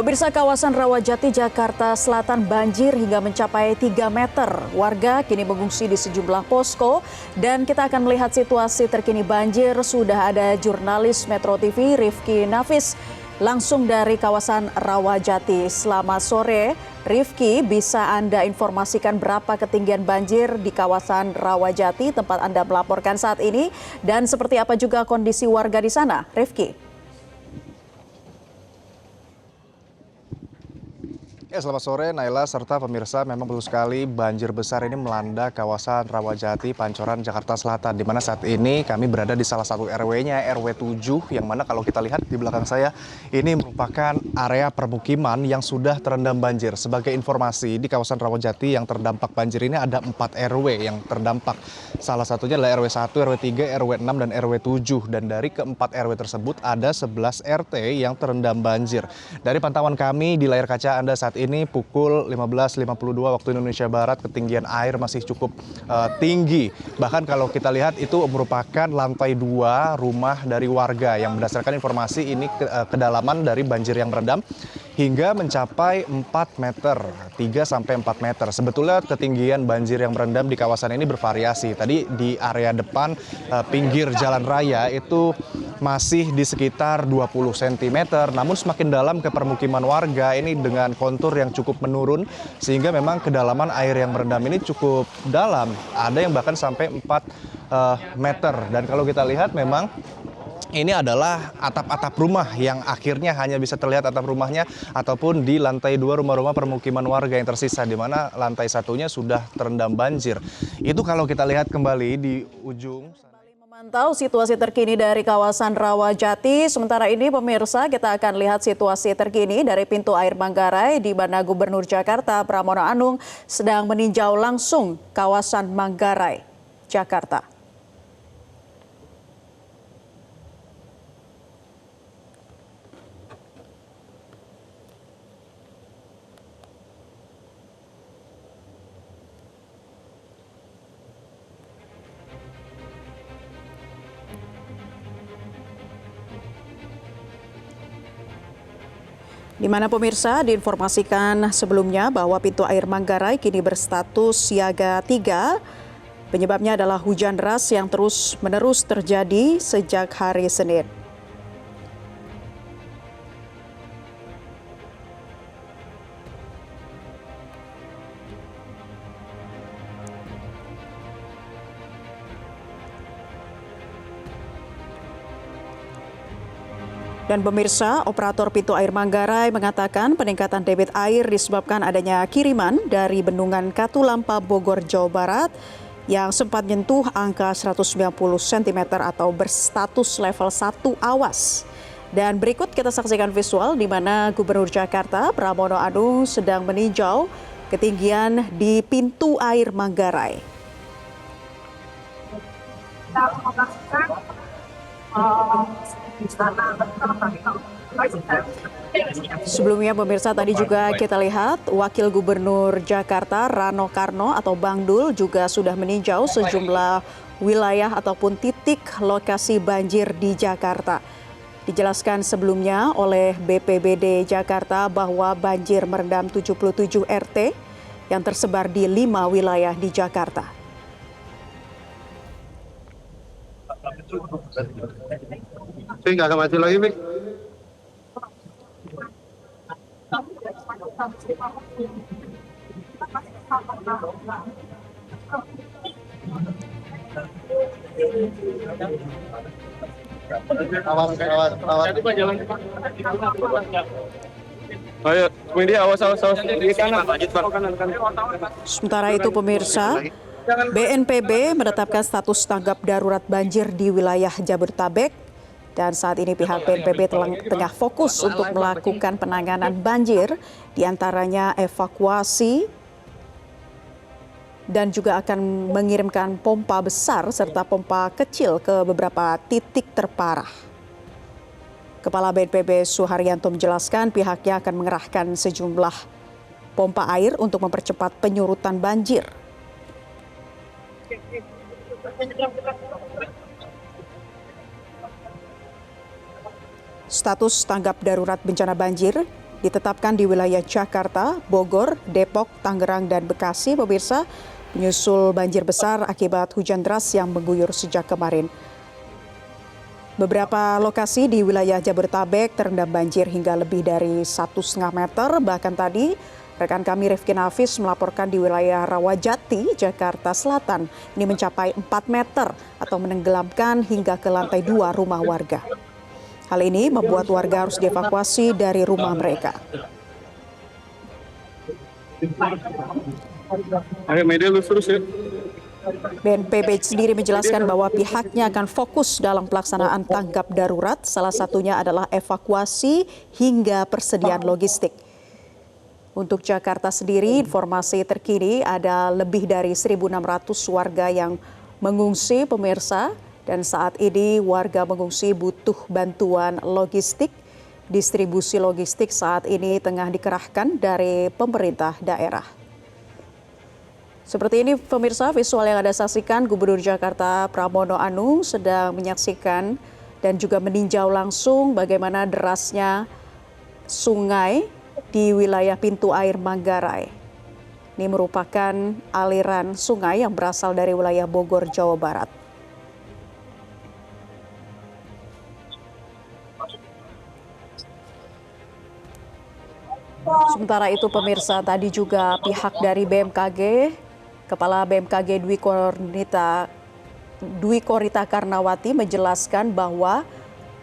Pemirsa, kawasan Rawajati, Jakarta Selatan banjir hingga mencapai 3 meter. Warga kini mengungsi di sejumlah posko dan kita akan melihat situasi terkini banjir. Sudah ada jurnalis Metro TV Rifki Nafis langsung dari kawasan Rawajati. Selamat sore Rifki, bisa Anda informasikan berapa ketinggian banjir di kawasan Rawajati tempat Anda melaporkan saat ini dan seperti apa juga kondisi warga di sana, Rifki? Ya, selamat sore Naila serta pemirsa. Memang betul sekali banjir besar ini melanda kawasan Rawajati, Pancoran, Jakarta Selatan. Di mana saat ini kami berada di salah satu RW-nya, RW 7, yang mana kalau kita lihat di belakang saya, ini merupakan area permukiman yang sudah terendam banjir. Sebagai informasi, di kawasan Rawajati yang terdampak banjir ini ada 4 RW yang terdampak. Salah satunya adalah RW 1, RW 3, RW 6, dan RW 7. Dan dari keempat RW tersebut ada 11 RT yang terendam banjir. Dari pantauan kami di layar kaca Anda saat ini pukul 15.52 waktu Indonesia Barat, ketinggian air masih cukup tinggi. Bahkan kalau kita lihat itu merupakan lantai 2 rumah dari warga yang berdasarkan informasi ini kedalaman dari banjir yang merendam hingga mencapai 4 meter, 3 sampai 4 meter. Sebetulnya ketinggian banjir yang merendam di kawasan ini bervariasi. Tadi di area depan pinggir jalan raya itu masih di sekitar 20 cm, namun semakin dalam ke permukiman warga ini dengan kontur yang cukup menurun sehingga memang kedalaman air yang merendam ini cukup dalam. Ada yang bahkan sampai 4 meter. Dan kalau kita lihat memang ini adalah atap-atap rumah yang akhirnya hanya bisa terlihat atap rumahnya ataupun di lantai 2 rumah-rumah permukiman warga yang tersisa, di mana lantai satunya sudah terendam banjir. Itu kalau kita lihat kembali di ujung. Memantau situasi terkini dari kawasan Rawajati. Sementara ini pemirsa, kita akan lihat situasi terkini dari pintu air Manggarai di mana Gubernur Jakarta Pramono Anung sedang meninjau langsung kawasan Manggarai, Jakarta. Di mana pemirsa diinformasikan sebelumnya bahwa pintu air Manggarai kini berstatus siaga 3. Penyebabnya adalah hujan deras yang terus-menerus terjadi sejak hari Senin. Dan pemirsa, operator pintu air Manggarai mengatakan peningkatan debit air disebabkan adanya kiriman dari Bendungan Katulampa, Bogor, Jawa Barat yang sempat menyentuh angka 190 cm atau berstatus level 1 awas. Dan berikut kita saksikan visual di mana Gubernur Jakarta Pramono Anung sedang meninjau ketinggian di pintu air Manggarai. Sebelumnya pemirsa, tadi juga kita lihat Wakil Gubernur Jakarta Rano Karno atau Bang Dul juga sudah meninjau sejumlah wilayah ataupun titik lokasi banjir di Jakarta. Dijelaskan sebelumnya oleh BPBD Jakarta bahwa banjir merendam 77 RT yang tersebar di 5 wilayah di Jakarta. Mik, agak maju lagi, Mik. Awas. Ayo, media awas. Di kanan. Sementara itu pemirsa, BNPB menetapkan status tanggap darurat banjir di wilayah Jabodetabek dan saat ini pihak BNPB tengah fokus untuk melakukan penanganan banjir, diantaranya evakuasi dan juga akan mengirimkan pompa besar serta pompa kecil ke beberapa titik terparah. Kepala BNPB Suharyanto menjelaskan pihaknya akan mengerahkan sejumlah pompa air untuk mempercepat penyurutan banjir. Status tanggap darurat bencana banjir ditetapkan di wilayah Jakarta, Bogor, Depok, Tangerang, dan Bekasi, pemirsa, menyusul banjir besar akibat hujan deras yang mengguyur sejak kemarin. Beberapa lokasi di wilayah Jabodetabek terendam banjir hingga lebih dari 1,5 meter. Bahkan tadi rekan kami Rifkin Hafiz melaporkan di wilayah Rawajati, Jakarta Selatan, ini mencapai 4 meter atau menenggelamkan hingga ke lantai 2 rumah warga. Hal ini membuat warga harus dievakuasi dari rumah mereka. Ayo media lu terus ya. BNPB sendiri menjelaskan bahwa pihaknya akan fokus dalam pelaksanaan tanggap darurat, salah satunya adalah evakuasi hingga persediaan logistik. Untuk Jakarta sendiri, informasi terkini ada lebih dari 1.600 warga yang mengungsi, pemirsa. Dan saat ini warga mengungsi butuh bantuan logistik. Distribusi logistik saat ini tengah dikerahkan dari pemerintah daerah. Seperti ini pemirsa visual yang Anda saksikan, Gubernur Jakarta Pramono Anung sedang menyaksikan dan juga meninjau langsung bagaimana derasnya sungai di wilayah pintu air Manggarai. Ini merupakan aliran sungai yang berasal dari wilayah Bogor, Jawa Barat. Sementara itu pemirsa, tadi juga pihak dari BMKG, Kepala BMKG Dwi Korita Karnawati menjelaskan bahwa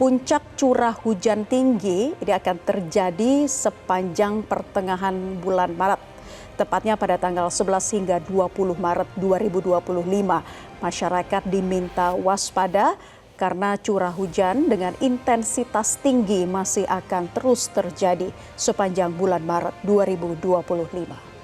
puncak curah hujan tinggi ini akan terjadi sepanjang pertengahan bulan Maret. Tepatnya pada tanggal 11 hingga 20 Maret 2025. Masyarakat diminta waspada karena curah hujan dengan intensitas tinggi masih akan terus terjadi sepanjang bulan Maret 2025.